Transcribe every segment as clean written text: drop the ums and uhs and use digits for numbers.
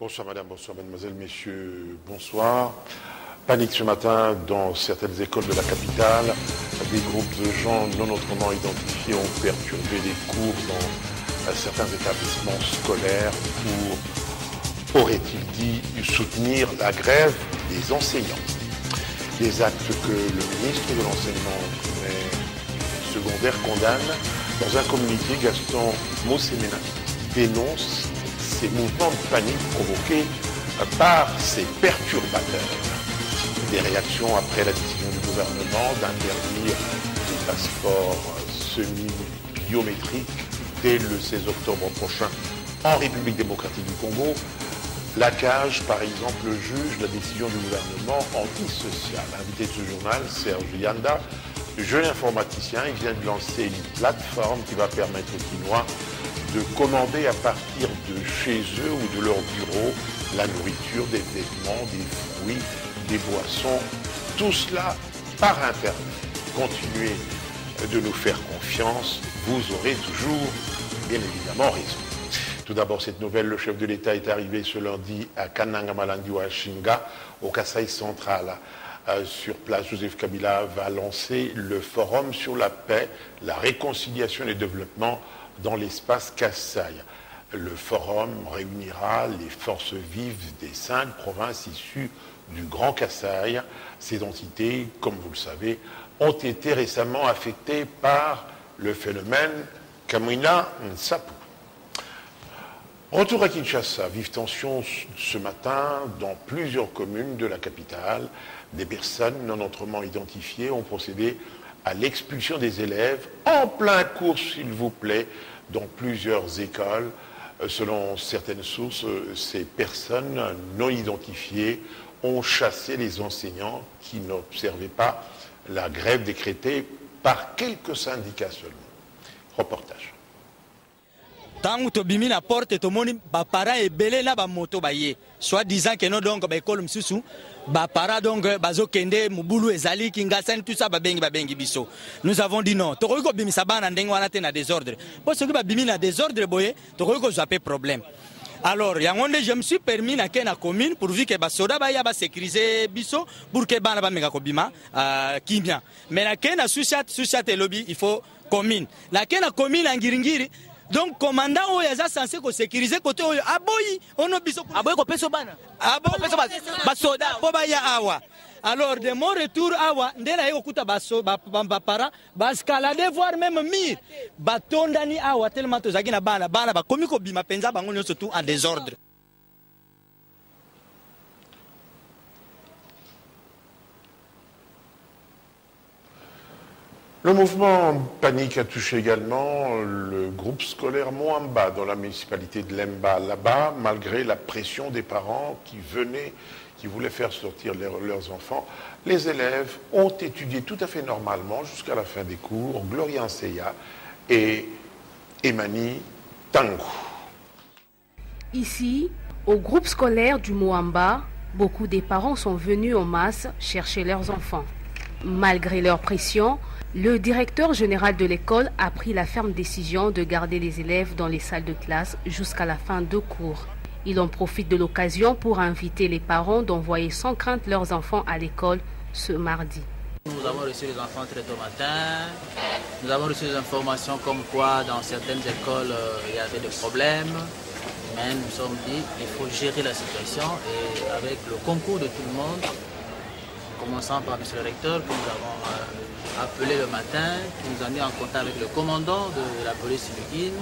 Bonsoir madame, bonsoir mademoiselle, messieurs, bonsoir. Panique ce matin dans certaines écoles de la capitale. Des groupes de gens non autrement identifiés ont perturbé des cours dans certains établissements scolaires pour, aurait-il dit, soutenir la grève des enseignants. Des actes que le ministre de l'Enseignement secondaire condamne. Dans un communiqué, Gaston Mossemena dénonce ces mouvements de panique provoqués par ces perturbateurs. Des réactions après la décision du gouvernement d'interdire les passeports semi-biométriques dès le 16 octobre prochain en République démocratique du Congo. La CAGE, par exemple, juge la décision du gouvernement antisociale. Invité de ce journal, Serge Yanda, jeune informaticien, il vient de lancer une plateforme qui va permettre aux Kinois de commander à partir de chez eux ou de leur bureau la nourriture, des vêtements, des fruits, des boissons, tout cela par Internet. Continuez de nous faire confiance, vous aurez toujours, bien évidemment, raison. Tout d'abord, cette nouvelle, le chef de l'État est arrivé ce lundi à Kananga Malandi ou à Shinga, au Kasaï central. Sur place, Joseph Kabila va lancer le forum sur la paix, la réconciliation et le développement dans l'espace Kasaï. Le forum réunira les forces vives des 5 provinces issues du Grand Kasaï. Ces entités, comme vous le savez, ont été récemment affectées par le phénomène Kamwina Nsapu. Retour à Kinshasa, vive tension ce matin dans plusieurs communes de la capitale. Des personnes non autrement identifiées ont procédé à l'expulsion des élèves en plein cours, s'il vous plaît, dans plusieurs écoles. Selon certaines sources, ces personnes non identifiées ont chassé les enseignants qui n'observaient pas la grève décrétée par quelques syndicats seulement. Reportage. Tant que bimi na porte to moni ba para e belé na ba moto ba ye soit disant que non donc ba école msusu ba para donc bazo kende mubulu ezali kingasani tout ça ba bengi biso. Nous avons dit non to ko bimi sabana ndenge wana te na désordre parce que ba bimi na désordre boye to ko zaper problème. Alors yangonde je me suis permis na ke na commune pourvu que ba soda ba ya ba sécuriser biso pour que bana ba meka ko bima kimia. Mais na ke na sushat lobby il faut commune. La ke na commune ngiri. Donc commandant oyo eza censé ko sécuriser côté oyo aboyi ono biso aboyi ko peso bana aboyi peso ba soda po ba ya awa. Alors de mon retour awa ndela yeko kuta baso ba para ba escalader voire même mire batondani awa tellement tozaki na bana ba komi ko bima penza bango nyonso tout en désordre. Le mouvement panique a touché également le groupe scolaire Moamba dans la municipalité de Lemba. Là-bas, malgré la pression des parents qui voulaient faire sortir leurs enfants, les élèves ont étudié tout à fait normalement jusqu'à la fin des cours. Gloria Anseya et Emani Tango. Ici, au groupe scolaire du Moamba, beaucoup des parents sont venus en masse chercher leurs enfants. Malgré leur pression, le directeur général de l'école a pris la ferme décision de garder les élèves dans les salles de classe jusqu'à la fin de cours. Il en profite de l'occasion pour inviter les parents d'envoyer sans crainte leurs enfants à l'école ce mardi. Nous avons reçu les enfants très tôt matin. Nous avons reçu des informations comme quoi dans certaines écoles il y avait des problèmes. Mais nous nous sommes dit qu'il faut gérer la situation et avec le concours de tout le monde, commençant par M. le recteur que nous avons appelé le matin, qui nous a mis en contact avec le commandant de la police Lugine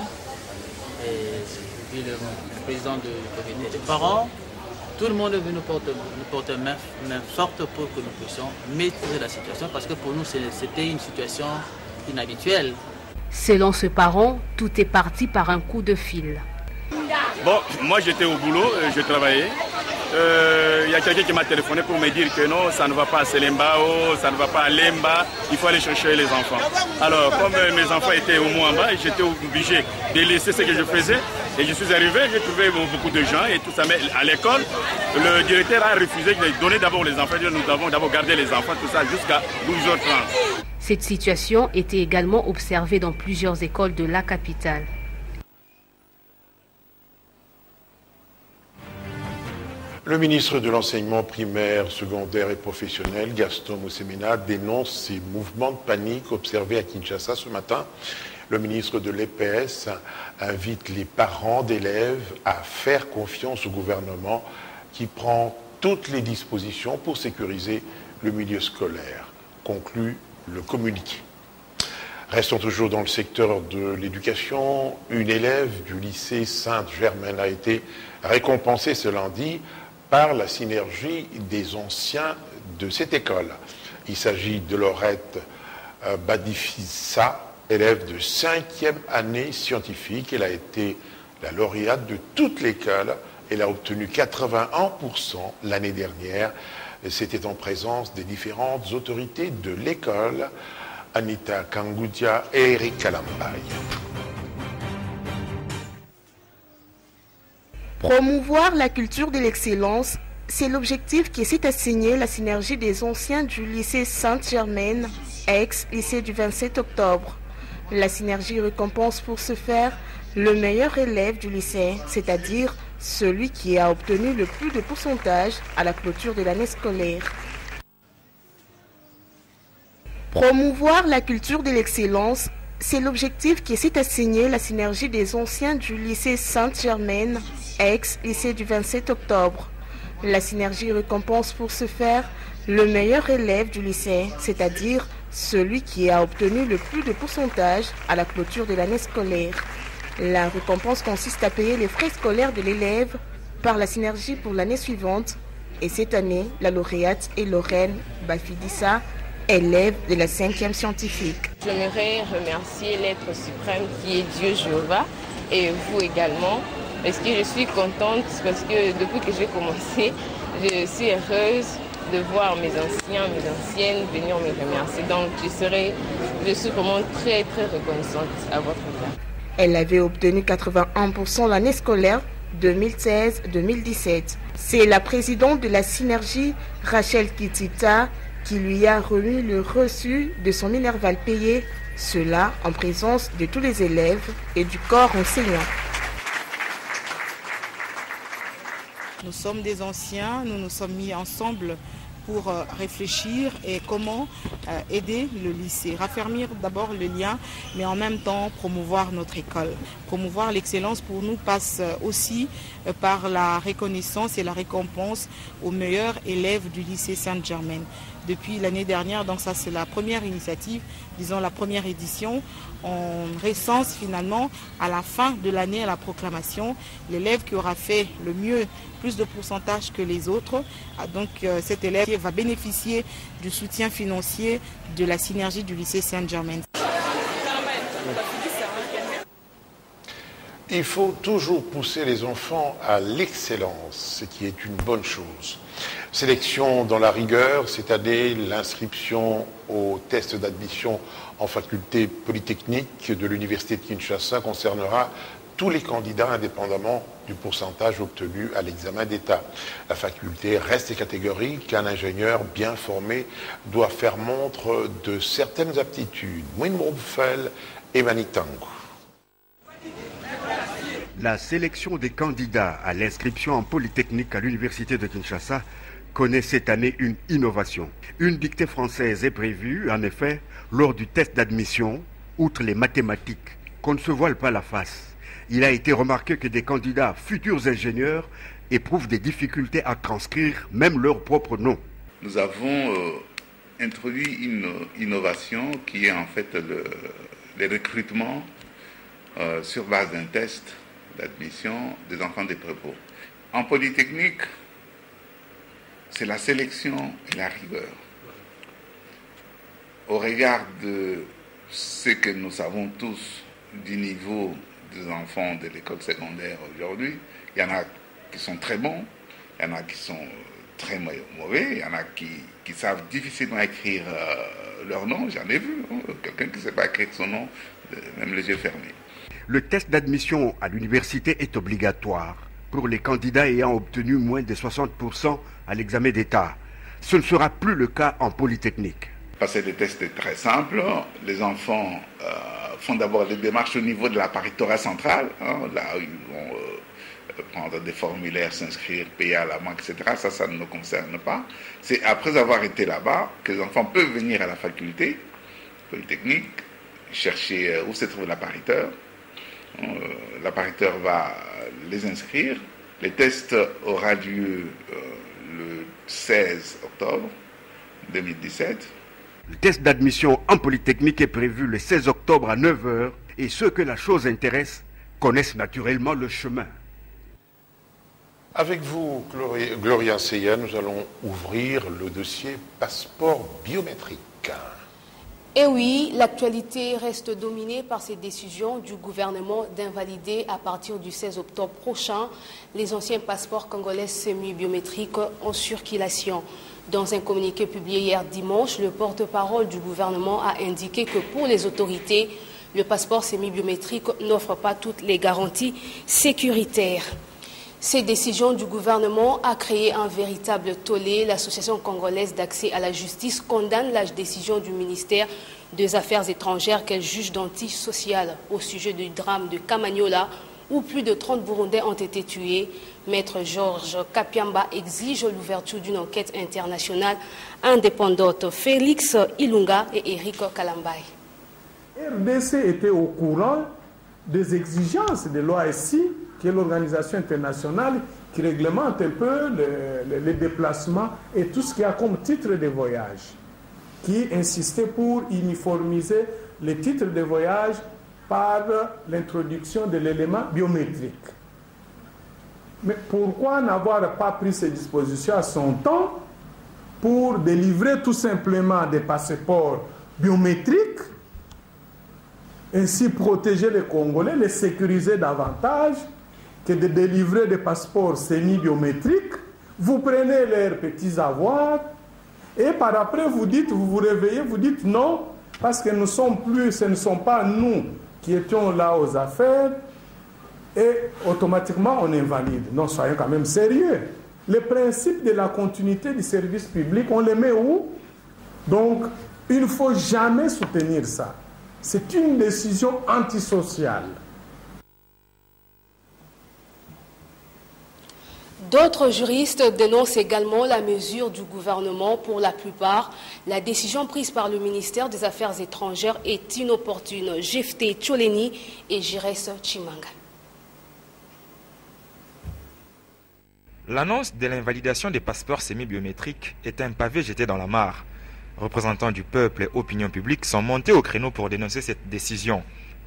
et puis le président du comité des parents. Tout le monde est venu nous porter main forte pour que nous puissions maîtriser la situation parce que pour nous c'était une situation inhabituelle. Selon ce parent, tout est parti par un coup de fil. Bon, moi j'étais au boulot, je travaillais. Il y a quelqu'un qui m'a téléphoné pour me dire que non, ça ne va pas à Selembao, ça ne va pas à Lemba, il faut aller chercher les enfants. Alors, comme mes enfants étaient au Moamba, j'étais obligé de laisser ce que je faisais. Et je suis arrivé, j'ai trouvé beaucoup de gens et tout ça. Mais à l'école, le directeur a refusé de donner d'abord les enfants. Nous avons d'abord gardé les enfants, tout ça, jusqu'à 12h30. Cette situation était également observée dans plusieurs écoles de la capitale. Le ministre de l'Enseignement primaire, secondaire et professionnel, Gaston Mousemena, dénonce ces mouvements de panique observés à Kinshasa ce matin. Le ministre de l'EPS invite les parents d'élèves à faire confiance au gouvernement qui prend toutes les dispositions pour sécuriser le milieu scolaire, conclut le communiqué. Restons toujours dans le secteur de l'éducation. Une élève du lycée Sainte-Germaine a été récompensée ce lundi par la synergie des anciens de cette école. Il s'agit de Laurette Badifissa, élève de 5e année scientifique. Elle a été la lauréate de toute l'école. Elle a obtenu 81% l'année dernière. C'était en présence des différentes autorités de l'école, Anita Kangoudia et Eric Kalambay. Promouvoir la culture de l'excellence, c'est l'objectif qui s'est assigné la synergie des anciens du lycée Sainte-Germaine, ex-lycée du 27 octobre. La synergie récompense pour ce faire le meilleur élève du lycée, c'est-à-dire celui qui a obtenu le plus de pourcentage à la clôture de l'année scolaire. Promouvoir la culture de l'excellence, c'est l'objectif qui s'est assigné la synergie des anciens du lycée Sainte-Germaine, ex-lycée du 27 octobre. La synergie récompense pour ce faire le meilleur élève du lycée, c'est-à-dire celui qui a obtenu le plus de pourcentage à la clôture de l'année scolaire. La récompense consiste à payer les frais scolaires de l'élève par la synergie pour l'année suivante. Et cette année, la lauréate est Lorraine Bafidissa, élève de la 5e scientifique. J'aimerais remercier l'être suprême qui est Dieu Jéhovah et vous également, parce que je suis contente, parce que depuis que j'ai commencé, je suis heureuse de voir mes anciens, mes anciennes venir me remercier. Donc je suis vraiment très très reconnaissante à votre égard. Elle avait obtenu 81% l'année scolaire 2016-2017. C'est la présidente de la synergie, Rachel Kitita, qui lui a remis le reçu de son minerval payé, cela en présence de tous les élèves et du corps enseignant. Nous sommes des anciens, nous nous sommes mis ensemble pour réfléchir et comment aider le lycée, raffermir d'abord le lien, mais en même temps promouvoir notre école. Promouvoir l'excellence pour nous passe aussi par la reconnaissance et la récompense aux meilleurs élèves du lycée Sainte-Germaine. Depuis l'année dernière, donc ça c'est la première initiative, disons la première édition. On recense finalement à la fin de l'année à la proclamation l'élève qui aura fait le mieux, plus de pourcentage que les autres. Donc cet élève va bénéficier du soutien financier de la synergie du lycée Sainte-Germaine. Il faut toujours pousser les enfants à l'excellence, ce qui est une bonne chose. Sélection dans la rigueur, cette année, l'inscription au test d'admission en faculté polytechnique de l'Université de Kinshasa concernera tous les candidats indépendamment du pourcentage obtenu à l'examen d'État. La faculté reste catégorique qu'un ingénieur bien formé doit faire montre de certaines aptitudes. Mwinmoufel et Manitango. La sélection des candidats à l'inscription en polytechnique à l'Université de Kinshasa connaît cette année une innovation. Une dictée française est prévue, en effet, lors du test d'admission, outre les mathématiques, qu'on ne se voile pas la face. Il a été remarqué que des candidats futurs ingénieurs éprouvent des difficultés à transcrire même leur propre nom. Nous avons introduit une innovation qui est en fait le recrutement sur base d'un test d'admission des enfants des préposés. En polytechnique, c'est la sélection et la rigueur. Au regard de ce que nous savons tous du niveau des enfants de l'école secondaire aujourd'hui, il y en a qui sont très bons, il y en a qui sont très mauvais, il y en a qui savent difficilement écrire leur nom, j'en ai vu, quelqu'un qui ne sait pas écrire son nom, même les yeux fermés. Le test d'admission à l'université est obligatoire pour les candidats ayant obtenu moins de 60% à l'examen d'État. Ce ne sera plus le cas en polytechnique. Passer des tests est très simple. Les enfants font d'abord les démarches au niveau de la paritorat centrale, là où ils vont prendre des formulaires, s'inscrire, payer à la banque, etc. Ça ne nous concerne pas. C'est après avoir été là-bas que les enfants peuvent venir à la faculté polytechnique, chercher où se trouve l'appariteur. L'appariteur va les inscrire. Les tests auront lieu le 16 octobre 2017. Le test d'admission en Polytechnique est prévu le 16 octobre à 9h et ceux que la chose intéresse connaissent naturellement le chemin. Avec vous, Gloria Seya, nous allons ouvrir le dossier passeport biométrique. Et oui, l'actualité reste dominée par ces décisions du gouvernement d'invalider à partir du 16 octobre prochain les anciens passeports congolais semi-biométriques en circulation. Dans un communiqué publié hier dimanche, le porte-parole du gouvernement a indiqué que pour les autorités, le passeport semi-biométrique n'offre pas toutes les garanties sécuritaires. Ces décisions du gouvernement a créé un véritable tollé. L'Association congolaise d'accès à la justice condamne la décision du ministère des Affaires étrangères qu'elle juge d'antisocial au sujet du drame de Kamanyola où plus de 30 Burundais ont été tués. Maître Georges Kapiamba exige l'ouverture d'une enquête internationale indépendante. Félix Ilunga et Eric Kalambay. RDC était au courant des exigences de l'OASI, qui est l'organisation internationale qui réglemente un peu les déplacements et tout ce qu'il y a comme titre de voyage, qui insistait pour uniformiser les titres de voyage par l'introduction de l'élément biométrique. Mais pourquoi n'avoir pas pris ces dispositions à son temps pour délivrer tout simplement des passeports biométriques, ainsi protéger les Congolais, les sécuriser davantage que de délivrer des passeports semi-biométriques? Vous prenez leurs petits avoirs et par après vous vous réveillez, vous dites non, parce que ce ne sont pas nous qui étions là aux affaires, et automatiquement on invalide. Non, soyons quand même sérieux. Le principe de la continuité du service public, on les met où? Donc, il ne faut jamais soutenir ça. C'est une décision antisociale. D'autres juristes dénoncent également la mesure du gouvernement. Pour la plupart, la décision prise par le ministère des Affaires étrangères est inopportune. Jefté Tcholeni et Jires Chimanga. L'annonce de l'invalidation des passeports semi-biométriques est un pavé jeté dans la mare. Représentants du peuple et opinion publique sont montés au créneau pour dénoncer cette décision.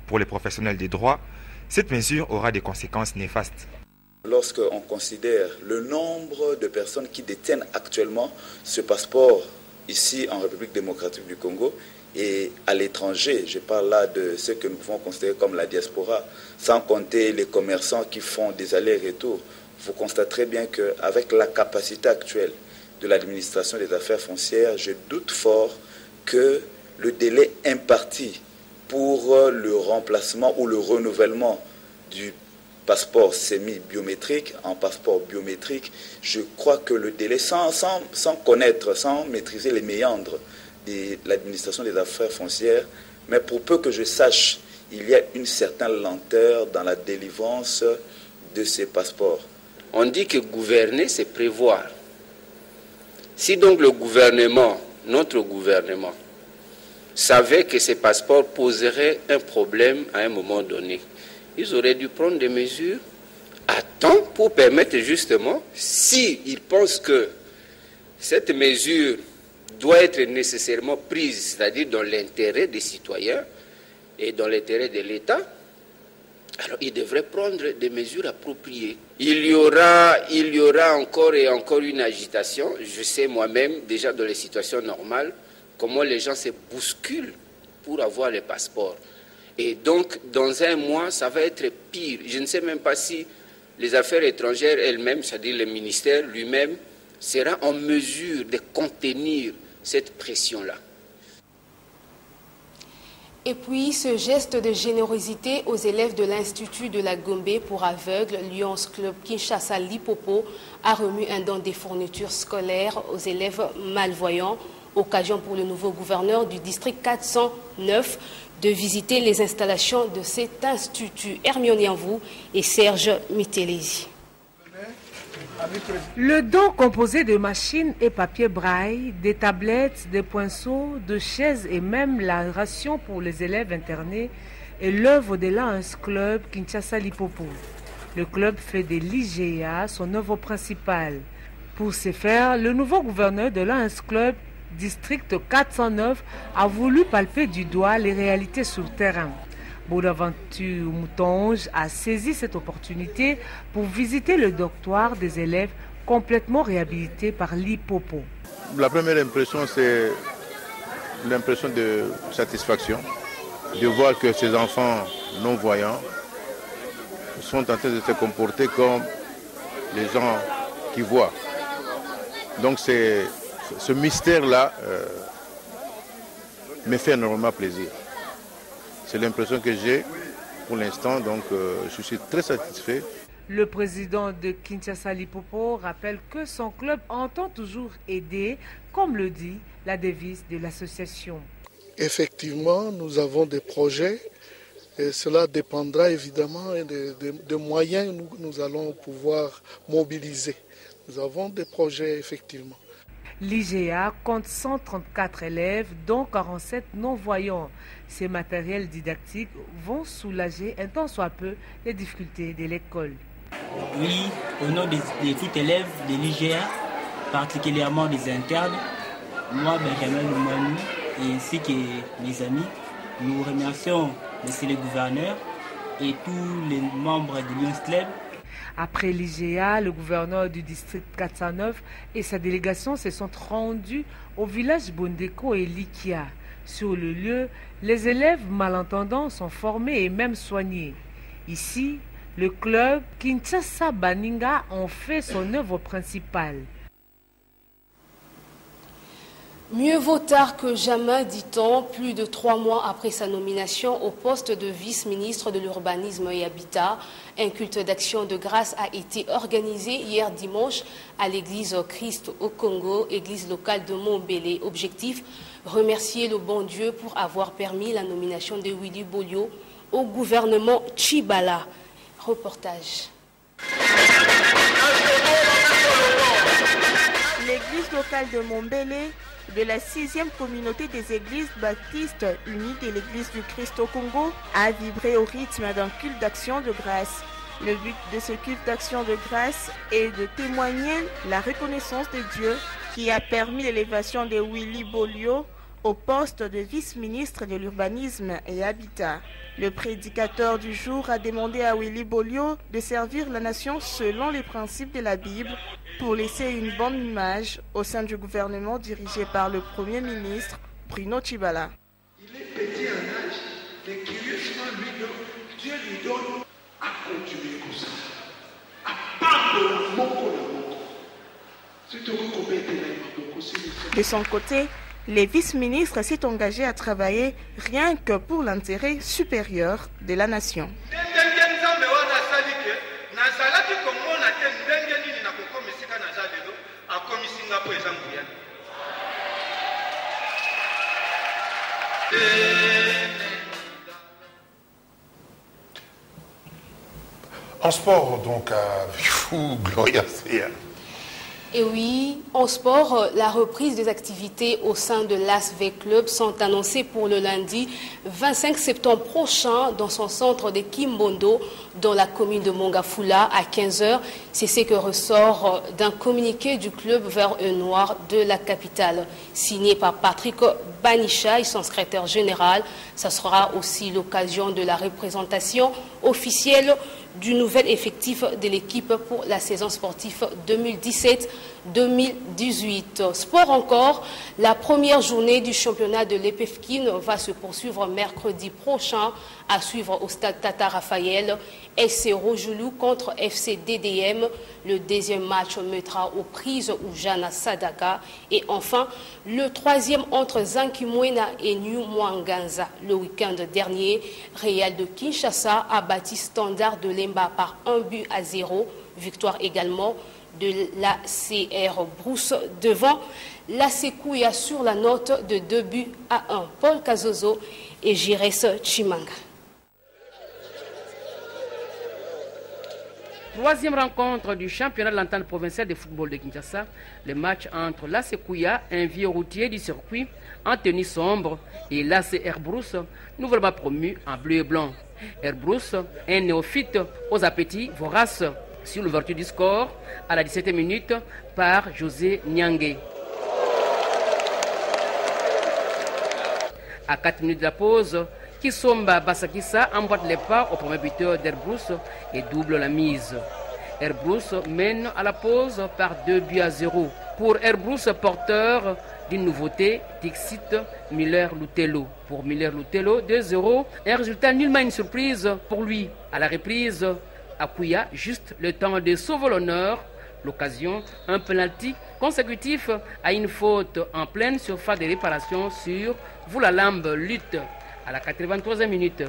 Pour les professionnels des droits, cette mesure aura des conséquences néfastes. Lorsqu'on considère le nombre de personnes qui détiennent actuellement ce passeport ici en République démocratique du Congo et à l'étranger, je parle là de ce que nous pouvons considérer comme la diaspora, sans compter les commerçants qui font des allers-retours, vous constaterez bien qu'avec la capacité actuelle de l'administration des affaires foncières, je doute fort que le délai imparti pour le remplacement ou le renouvellement du passeport semi-biométrique en passeport biométrique, je crois que le délai, sans connaître, sans maîtriser les méandres de l'administration des affaires foncières, mais pour peu que je sache, il y a une certaine lenteur dans la délivrance de ces passeports. On dit que gouverner, c'est prévoir. Si donc le gouvernement, notre gouvernement, savait que ces passeports poseraient un problème à un moment donné, ils auraient dû prendre des mesures à temps pour permettre justement, s'ils pensent que cette mesure doit être nécessairement prise, c'est-à-dire dans l'intérêt des citoyens et dans l'intérêt de l'État, alors ils devraient prendre des mesures appropriées. Il y aura encore et encore une agitation. Je sais moi-même, déjà dans les situations normales, comment les gens se bousculent pour avoir les passeports. Et donc, dans un mois, ça va être pire. Je ne sais même pas si les affaires étrangères elles-mêmes, c'est-à-dire le ministère lui-même, sera en mesure de contenir cette pression-là. Et puis, ce geste de générosité aux élèves de l'Institut de la Gombe pour aveugles, Lions Club Kinshasa Lipopo, a remis un don des fournitures scolaires aux élèves malvoyants. Occasion pour le nouveau gouverneur du district 409 de visiter les installations de cet institut. Hermione Anvou et Serge Mitelesi. Le don composé de machines et papier braille, des tablettes, des pinceaux, de chaises et même la ration pour les élèves internés est l'œuvre de l'ANS Club Kinshasa Lipopo. Le club fait de l'IGA son œuvre principale. Pour ce faire, le nouveau gouverneur de l'ANS Club District 409 a voulu palper du doigt les réalités sur le terrain. Bonaventure Moutonge a saisi cette opportunité pour visiter le dortoir des élèves complètement réhabilités par l'Ipopo. La première impression, c'est l'impression de satisfaction, de voir que ces enfants non-voyants sont en train de se comporter comme les gens qui voient. Donc ce mystère-là me fait énormément plaisir. C'est l'impression que j'ai pour l'instant, donc je suis très satisfait. Le président de Kinshasa Lipopo rappelle que son club entend toujours aider, comme le dit la devise de l'association. Effectivement, nous avons des projets et cela dépendra évidemment des moyens que nous allons pouvoir mobiliser. Nous avons des projets effectivement. L'IGA compte 134 élèves, dont 47 non-voyants. Ces matériels didactiques vont soulager un tant soit peu les difficultés de l'école. Oui, au nom de tous élèves de l'IGA, particulièrement des internes, moi, Benjamin Lumanu, ainsi que mes amis, nous remercions M. le gouverneur et tous les membres de l'Ions Club. Après l'IGA, le gouverneur du district 409 et sa délégation se sont rendus au village Bondeko et Likia. Sur le lieu, les élèves malentendants sont formés et même soignés. Ici, le club Kinshasa Baninga en fait son œuvre principale. Mieux vaut tard que jamais, dit-on, plus de 3 mois après sa nomination au poste de vice-ministre de l'Urbanisme et Habitat. Un culte d'action de grâce a été organisé hier dimanche à l'église Christ au Congo, église locale de Montbélé. Objectif, remercier le bon Dieu pour avoir permis la nomination de Willy Bolio au gouvernement Tchibala. Reportage. L'église locale de Montbélé, de la 6e communauté des églises baptistes unies de l'église du Christ au Congo, a vibré au rythme d'un culte d'action de grâce. Le but de ce culte d'action de grâce est de témoigner la reconnaissance de Dieu qui a permis l'élévation de Willy Bolio au poste de vice-ministre de l'Urbanisme et Habitat. Le prédicateur du jour a demandé à Willy Bolio de servir la nation selon les principes de la Bible pour laisser une bonne image au sein du gouvernement dirigé par le Premier ministre Bruno Tchibala. Il est petit en âge, mais curieusement, Dieu lui donne à continuer comme ça. À part de la moko. De son côté, les vice-ministres s'est engagé à travailler rien que pour l'intérêt supérieur de la nation. En sport, donc, avec vous, Gloria Seya. Et oui, en sport, la reprise des activités au sein de l'ASV Club sont annoncées pour le lundi 25 septembre prochain dans son centre de Kimbondo, dans la commune de Mongafula, à 15h. C'est ce que ressort d'un communiqué du club Vert et Noir de la capitale, signé par Patrick Banicha et son secrétaire général. Ça sera aussi l'occasion de la représentation officielle du nouvel effectif de l'équipe pour la saison sportive 2017-2018. Sport encore, la première journée du championnat de l'EPFKIN va se poursuivre mercredi prochain, à suivre au stade Tata Raphaël. FC Rojoulou contre FC DDM. Le deuxième match mettra aux prises Oujana Sadaka. Et enfin, le troisième entre Zankimwena et New Mwanganza. Le week-end dernier, Real de Kinshasa a battu Standard de Lemba par 1-0. Victoire également de la CR Brousse devant la Sekouya sur la note de 2-1. Paul Kazozo et Jires Chimanga. Troisième rencontre du championnat de l'entente provinciale de football de Kinshasa, le match entre l'AC Kouya, un vieux routier du circuit en tenue sombre, et l'AC Airbrousse, nouvellement promu en bleu et blanc. Airbrousse, un néophyte aux appétits voraces, sur l'ouverture du score à la 17e minute par José Nyangé. À 4 minutes de la pause, Kisomba Basakissa emboîte les pas au premier buteur d'Airbrousse et double la mise. Airbrousse mène à la pause par 2-0. Pour Airbrousse, porteur d'une nouveauté, Dixit Miller-Lutello. Pour Miller-Lutello, 2-0. Un résultat nullement une surprise pour lui. À la reprise, à Kouya, juste le temps de sauver l'honneur. L'occasion, un penalty consécutif à une faute en pleine surface de réparation sur Voulalambe lutte à la 83e minute.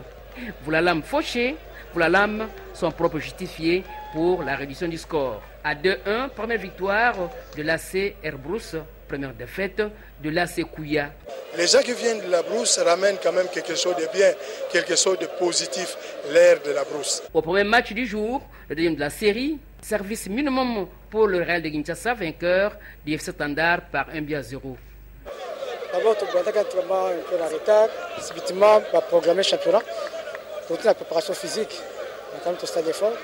Voulalambe fauché, Voulalambe son propre justifié pour la réduction du score. À 2-1, première victoire de l'AC Airbrousse, première défaite de l'AC Kouya. Les gens qui viennent de la brousse ramènent quand même quelque chose de bien, quelque chose de positif, l'air de la brousse. Au premier match du jour, le deuxième de la série, service minimum pour le Real de Kinshasa, vainqueur du FC Standard par 1-0. D'abord, tu as un peu en retard, subitement, on va programmer le championnat. Pour la préparation physique, on a quand même tout stade d'effort.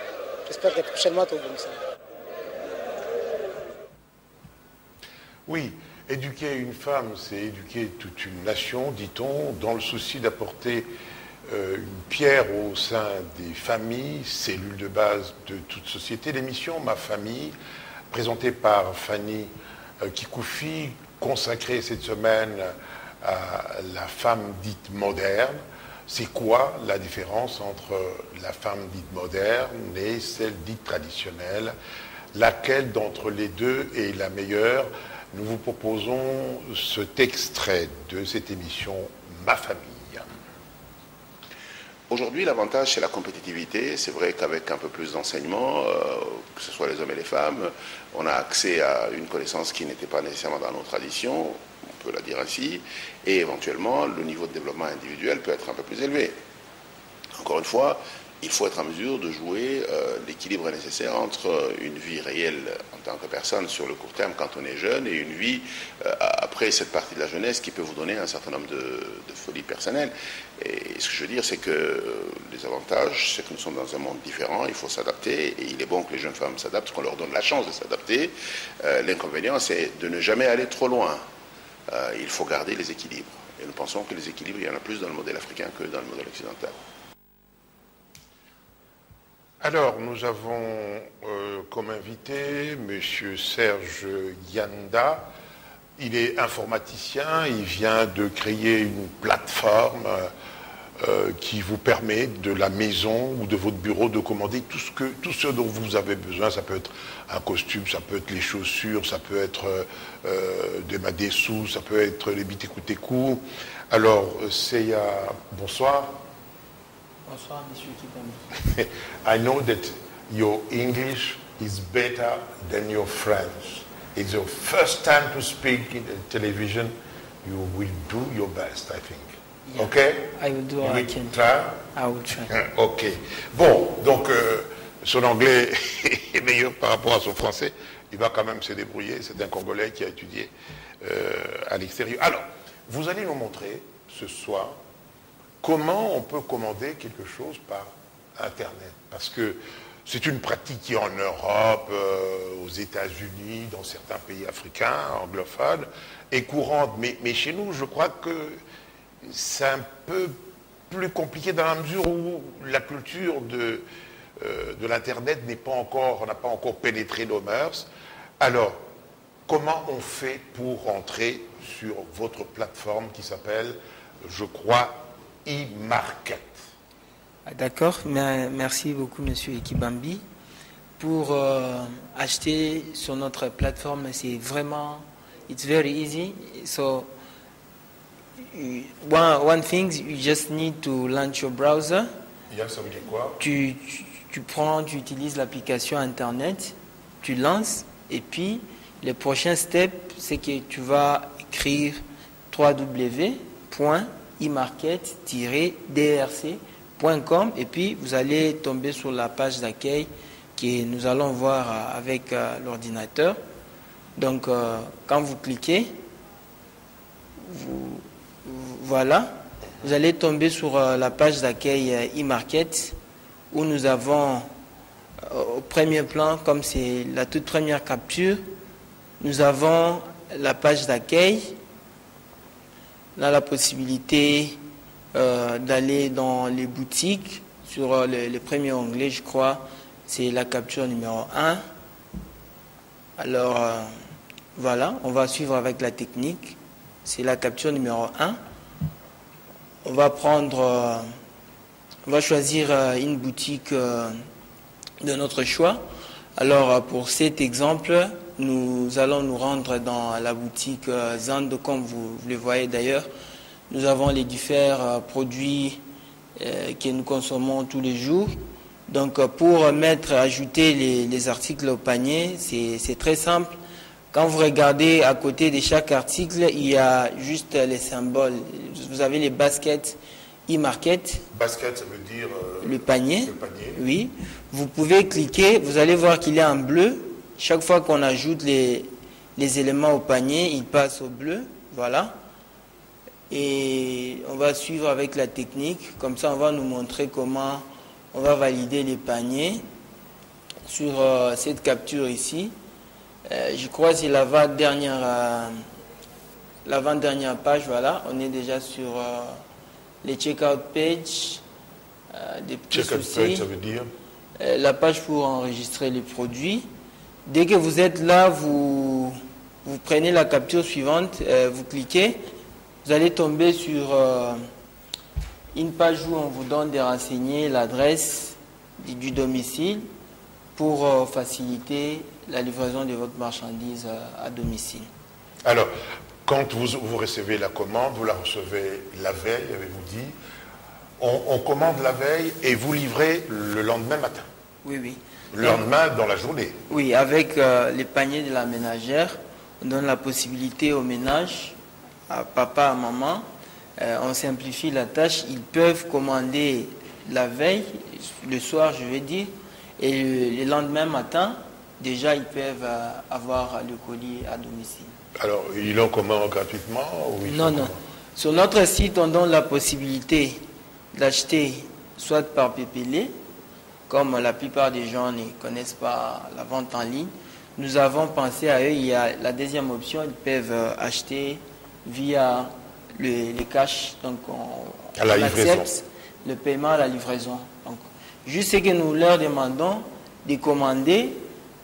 J'espère que prochainement, tu vas ça. Oui, éduquer une femme, c'est éduquer toute une nation, dit-on, dans le souci d'apporter une pierre au sein des familles, cellules de base de toute société. L'émission Ma Famille, présentée par Fanny Kikoufi, consacrée cette semaine à la femme dite moderne. C'est quoi la différence entre la femme dite moderne et celle dite traditionnelle? Laquelle d'entre les deux est la meilleure? Nous vous proposons cet extrait de cette émission Ma Famille. Aujourd'hui, l'avantage, c'est la compétitivité. C'est vrai qu'avec un peu plus d'enseignement, que ce soit les hommes et les femmes, on a accès à une connaissance qui n'était pas nécessairement dans nos traditions, on peut la dire ainsi, et éventuellement, le niveau de développement individuel peut être un peu plus élevé. Encore une fois, il faut être en mesure de jouer l'équilibre nécessaire entre une vie réelle en tant que personne sur le court terme quand on est jeune et une vie après cette partie de la jeunesse qui peut vous donner un certain nombre de folies personnelles. Et ce que je veux dire, c'est que les avantages, c'est que nous sommes dans un monde différent, il faut s'adapter et il est bon que les jeunes femmes s'adaptent, qu'on leur donne la chance de s'adapter. L'inconvénient, c'est de ne jamais aller trop loin. Il faut garder les équilibres. Et nous pensons que les équilibres, il y en a plus dans le modèle africain que dans le modèle occidental. Alors, nous avons comme invité M. Serge Yanda. Il est informaticien, il vient de créer une plateforme qui vous permet de la maison ou de votre bureau de commander tout ce dont vous avez besoin. Ça peut être un costume, ça peut être les chaussures, ça peut être des sous, ça peut être les bitécoutécou. Alors, Seiya, bonsoir. Bonsoir, Monsieur Kibambi. I know that your English is better than your French. It's your first time to speak in television. You will do your best, I think. Yeah, okay? I will do what I can. Try? I will try. Ok. Bon, donc son anglais est meilleur par rapport à son français. Il va quand même se débrouiller. C'est un Congolais qui a étudié à l'extérieur. Alors, vous allez nous montrer ce soir comment on peut commander quelque chose par Internet. Parce que c'est une pratique qui est en Europe, aux États-Unis, dans certains pays africains, anglophones, est courante. Mais chez nous, je crois que c'est un peu plus compliqué dans la mesure où la culture de l'Internet n'a pas encore pénétré nos mœurs. Alors, comment on fait pour entrer sur votre plateforme qui s'appelle, je crois, e-market? D'accord, merci beaucoup Monsieur Kibambi. Pour acheter sur notre plateforme, c'est vraiment, it's very easy. So, one thing, you just need to launch your browser. Ça veut dire quoi? Tu utilises l'application Internet, tu lances, et puis le prochain step, c'est que tu vas écrire www.emarket-drc.com et puis vous allez tomber sur la page d'accueil que nous allons voir avec l'ordinateur. Donc, quand vous cliquez, voilà, vous allez tomber sur la page d'accueil e-market où nous avons au premier plan, comme c'est la toute première capture, nous avons la page d'accueil. On a la possibilité d'aller dans les boutiques. Sur le premier onglet, je crois, c'est la capture numéro 1. Alors, voilà, on va suivre avec la technique. C'est la capture numéro 1. On va choisir une boutique de notre choix. Alors, pour cet exemple, nous allons nous rendre dans la boutique Zando, comme vous le voyez d'ailleurs. Nous avons les différents produits que nous consommons tous les jours. Donc, pour ajouter les articles au panier, c'est très simple. Quand vous regardez à côté de chaque article, il y a juste les symboles. Vous avez les baskets e-market. Basket, ça veut dire le panier. Oui. Vous pouvez cliquer, vous allez voir qu'il est en bleu. Chaque fois qu'on ajoute les éléments au panier, il passe au bleu. Voilà. Et on va suivre avec la technique. Comme ça, on va nous montrer comment on va valider les paniers sur cette capture ici. Je crois que c'est l'avant-dernière page. Voilà, on est déjà sur les check-out page. Check-out page, ça veut dire la page pour enregistrer les produits. Dès que vous êtes là, vous prenez la capture suivante, vous cliquez. Vous allez tomber sur une page où on vous donne des renseignements, l'adresse du domicile pour faciliter la livraison de votre marchandise à domicile. Alors, quand vous recevez la commande, vous la recevez la veille, avez-vous dit, on commande la veille et vous livrez le lendemain matin. Oui, oui. Le lendemain dans la journée. Oui, avec les paniers de la ménagère, on donne la possibilité au ménage, à papa, à maman, on simplifie la tâche. Ils peuvent commander la veille, le soir je vais dire, et le lendemain matin, déjà ils peuvent avoir le colis à domicile. Alors, ils l'ont commandé gratuitement ou Non, non. Sur notre site, on donne la possibilité d'acheter soit par PPL, comme la plupart des gens ne connaissent pas la vente en ligne. Nous avons pensé à eux, il y a la deuxième option, ils peuvent acheter via les cash, donc on accepte le paiement à la livraison. Donc, juste ce que nous leur demandons de commander,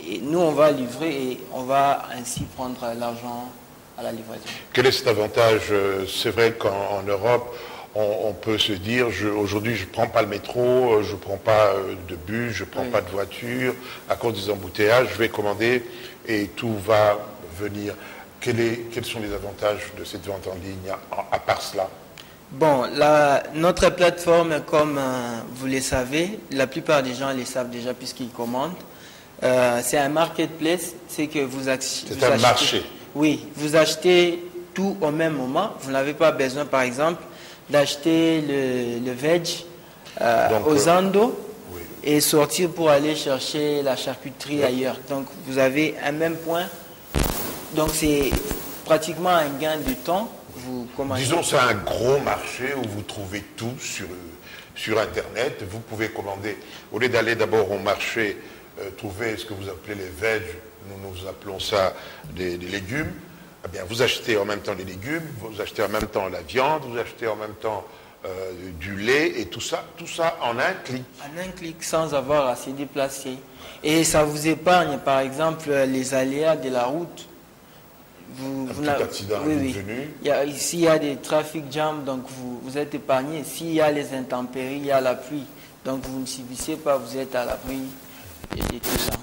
et nous on va livrer et on va ainsi prendre l'argent à la livraison. Quel est cet avantage? C'est vrai qu'en Europe, on peut se dire, aujourd'hui je ne prends pas le métro, je ne prends pas de bus, je ne prends pas de voiture, à cause des embouteillages, je vais commander et tout va venir. Quels sont les avantages de cette vente en ligne, à part cela? Bon, notre plateforme, comme vous le savez, la plupart des gens le savent déjà puisqu'ils commandent, c'est un marketplace, c'est que vous achetez... C'est un marché. Oui, vous achetez tout au même moment. Vous n'avez pas besoin, par exemple, d'acheter le veg au Zando et sortir pour aller chercher la charcuterie ailleurs. Donc, vous avez un même point. Donc, c'est pratiquement un gain de temps. Disons, c'est un gros marché où vous trouvez tout sur Internet. Vous pouvez commander, au lieu d'aller d'abord au marché, trouver ce que vous appelez les veg, nous appelons ça des légumes. Eh bien, vous achetez en même temps les légumes, vous achetez en même temps la viande, vous achetez en même temps du lait et tout ça en un clic. En un clic, sans avoir à se déplacer. Et ça vous épargne, par exemple, les aléas de la route. Un petit accident venu. Ici, il y a des trafic jams, donc vous êtes épargné. S'il y a les intempéries, il y a la pluie. Donc vous ne subissez pas, vous êtes à l'abri de tout ça.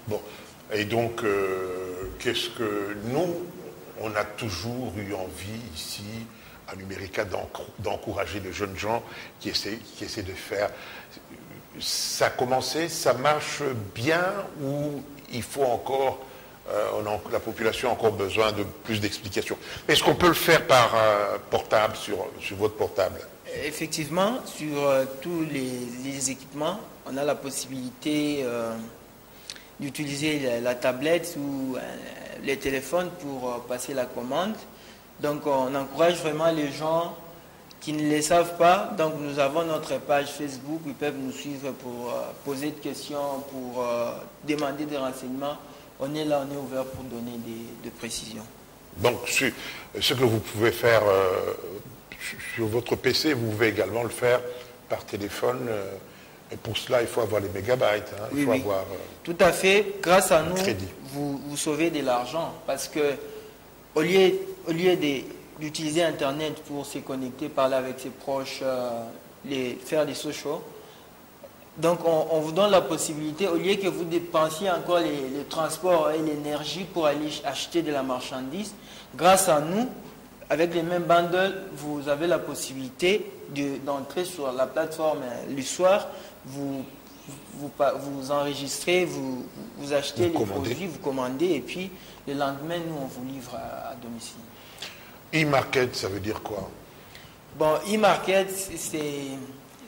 Bon, et donc, qu'est-ce que nous, on a toujours eu envie ici, à Numérica, d'encourager les jeunes gens qui essaient de faire. Ça a commencé, ça marche bien ou il faut encore... la population a encore besoin de plus d'explications. Est-ce qu'on peut le faire par portable, sur votre portable? Effectivement, sur tous les équipements, on a la possibilité d'utiliser la tablette ou les téléphones pour passer la commande. Donc on encourage vraiment les gens qui ne les savent pas. Donc nous avons notre page Facebook, ils peuvent nous suivre pour poser des questions, pour demander des renseignements. On est là, on est ouvert pour donner des précisions. Donc ce que vous pouvez faire sur votre PC, vous pouvez également le faire par téléphone. Et pour cela, il faut avoir les mégabytes. Hein. Il faut avoir tout à fait. Grâce à nous, crédit. Vous sauvez de l'argent. Parce que au lieu d'utiliser Internet pour se connecter, parler avec ses proches, faire des sociaux, donc on vous donne la possibilité, au lieu que vous dépensiez encore les transports et l'énergie pour aller acheter de la marchandise, grâce à nous, avec les mêmes bundles, vous avez la possibilité d'entrer sur la plateforme le soir, vous enregistrez, vous achetez les produits, vous commandez, et puis le lendemain, nous, on vous livre à domicile. E-market, ça veut dire quoi? Bon, e-market,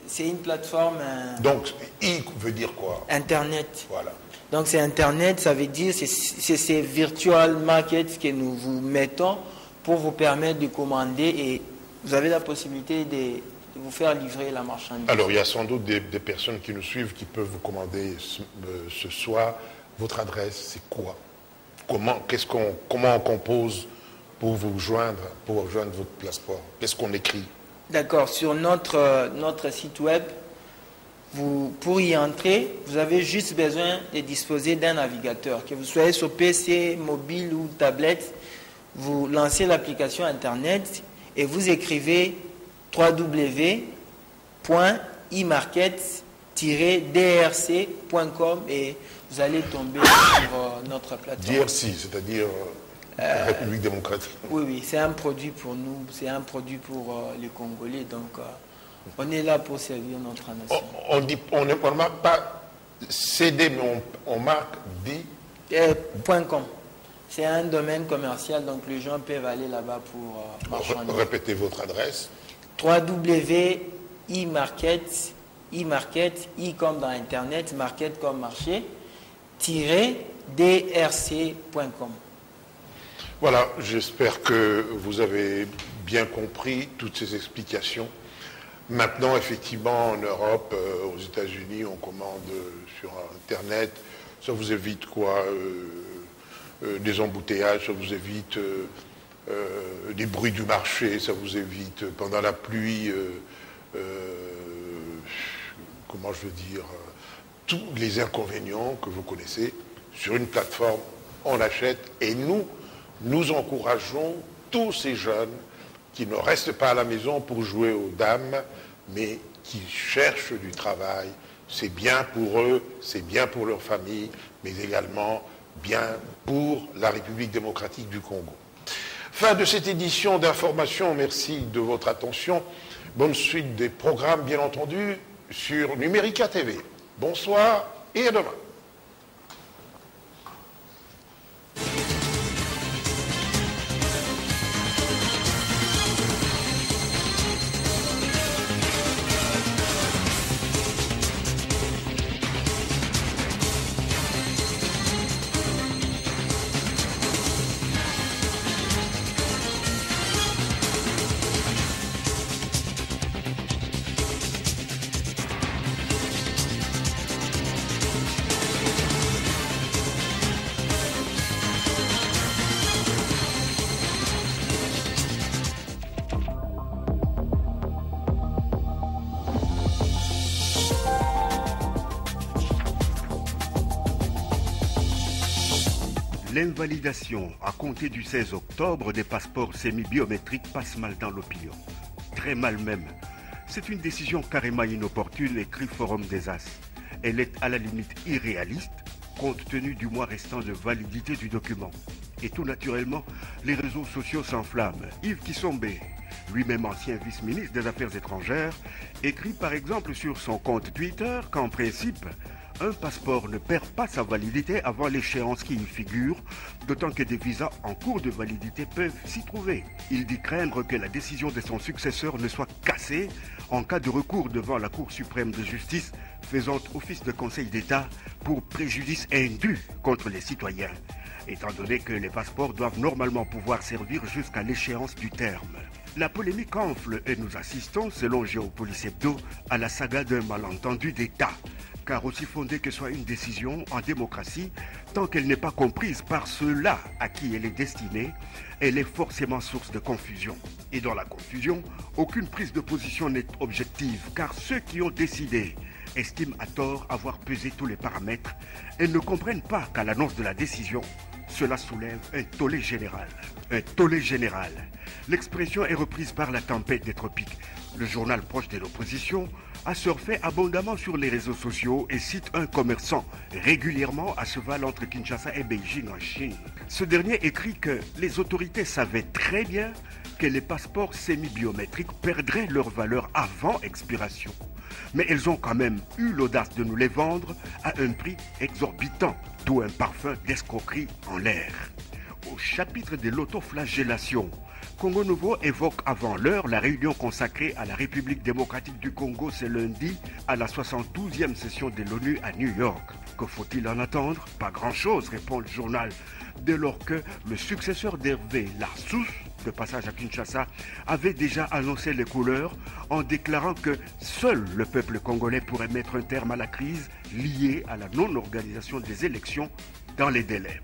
c'est une plateforme... Donc, e veut dire quoi? Internet. Voilà. Donc, c'est Internet, ça veut dire, c'est ces virtual markets que nous vous mettons pour vous permettre de commander, et vous avez la possibilité de vous faire livrer la marchandise. Alors, il y a sans doute des personnes qui nous suivent qui peuvent vous commander ce soir. Votre adresse, c'est quoi? Comment on compose pour vous joindre, pour rejoindre votre passeport? Qu'est-ce qu'on écrit? D'accord. Sur notre site web, pour y entrer, vous avez juste besoin de disposer d'un navigateur. Que vous soyez sur PC, mobile ou tablette, vous lancez l'application Internet et vous écrivez www.emarket-drc.com et vous allez tomber sur notre plateforme. DRC, c'est-à-dire République démocratique. Oui, c'est un produit pour nous, c'est un produit pour les Congolais, donc on est là pour servir notre nation. On ne marque pas CD, mais on marque .com. C'est un domaine commercial, donc les gens peuvent aller là-bas pour marchander. Répétez votre adresse. www.emarket, e comme dans Internet, market comme marché, -drc.com. Voilà, j'espère que vous avez bien compris toutes ces explications. Maintenant, effectivement, en Europe, aux États-Unis, on commande sur Internet. Ça vous évite quoi? Des embouteillages, ça vous évite des bruits du marché, ça vous évite pendant la pluie, comment je veux dire, tous les inconvénients que vous connaissez. Sur une plateforme, on achète et nous encourageons tous ces jeunes qui ne restent pas à la maison pour jouer aux dames, mais qui cherchent du travail. C'est bien pour eux, c'est bien pour leur famille, mais également bien pour la République démocratique du Congo. Fin de cette édition d'information. Merci de votre attention. Bonne suite des programmes, bien entendu, sur Numérica TV. Bonsoir et à demain. L'invalidation à compter du 16 octobre des passeports semi-biométriques passe mal dans l'opinion. Très mal même. C'est une décision carrément inopportune, écrit Forum des As. Elle est à la limite irréaliste, compte tenu du mois restant de validité du document. Et tout naturellement, les réseaux sociaux s'enflamment. Yves Kissombé, lui-même ancien vice-ministre des Affaires étrangères, écrit par exemple sur son compte Twitter qu'en principe, un passeport ne perd pas sa validité avant l'échéance qui y figure, d'autant que des visas en cours de validité peuvent s'y trouver. Il dit craindre que la décision de son successeur ne soit cassée en cas de recours devant la Cour suprême de justice faisant office de Conseil d'État pour préjudice indu contre les citoyens, étant donné que les passeports doivent normalement pouvoir servir jusqu'à l'échéance du terme. La polémique enfle et nous assistons, selon Géopolis Hebdo, à la saga d'un malentendu d'État. Car aussi fondée que soit une décision en démocratie, tant qu'elle n'est pas comprise par ceux-là à qui elle est destinée, elle est forcément source de confusion. Et dans la confusion, aucune prise de position n'est objective, car ceux qui ont décidé estiment à tort avoir pesé tous les paramètres et ne comprennent pas qu'à l'annonce de la décision, cela soulève un tollé général. Un tollé général. L'expression est reprise par La Tempête des Tropiques. Le journal proche de l'opposition a surfé abondamment sur les réseaux sociaux et cite un commerçant régulièrement à cheval entre Kinshasa et Beijing en Chine. Ce dernier écrit que les autorités savaient très bien que les passeports semi-biométriques perdraient leur valeur avant expiration. Mais elles ont quand même eu l'audace de nous les vendre à un prix exorbitant, d'où un parfum d'escroquerie en l'air. Au chapitre de l'autoflagellation, Congo Nouveau évoque avant l'heure la réunion consacrée à la République démocratique du Congo ce lundi à la 72e session de l'ONU à New York. Que faut-il en attendre? Pas grand-chose, répond le journal, dès lors que le successeur d'Hervé Larsous, de passage à Kinshasa, avait déjà annoncé les couleurs en déclarant que seul le peuple congolais pourrait mettre un terme à la crise liée à la non-organisation des élections dans les délais.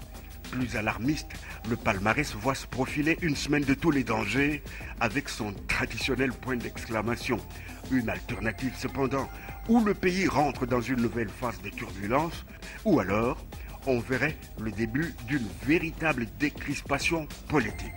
Plus alarmiste, le palmarès voit se profiler une semaine de tous les dangers avec son traditionnel point d'exclamation. Une alternative cependant, où le pays rentre dans une nouvelle phase de turbulence, ou alors on verrait le début d'une véritable décrispation politique.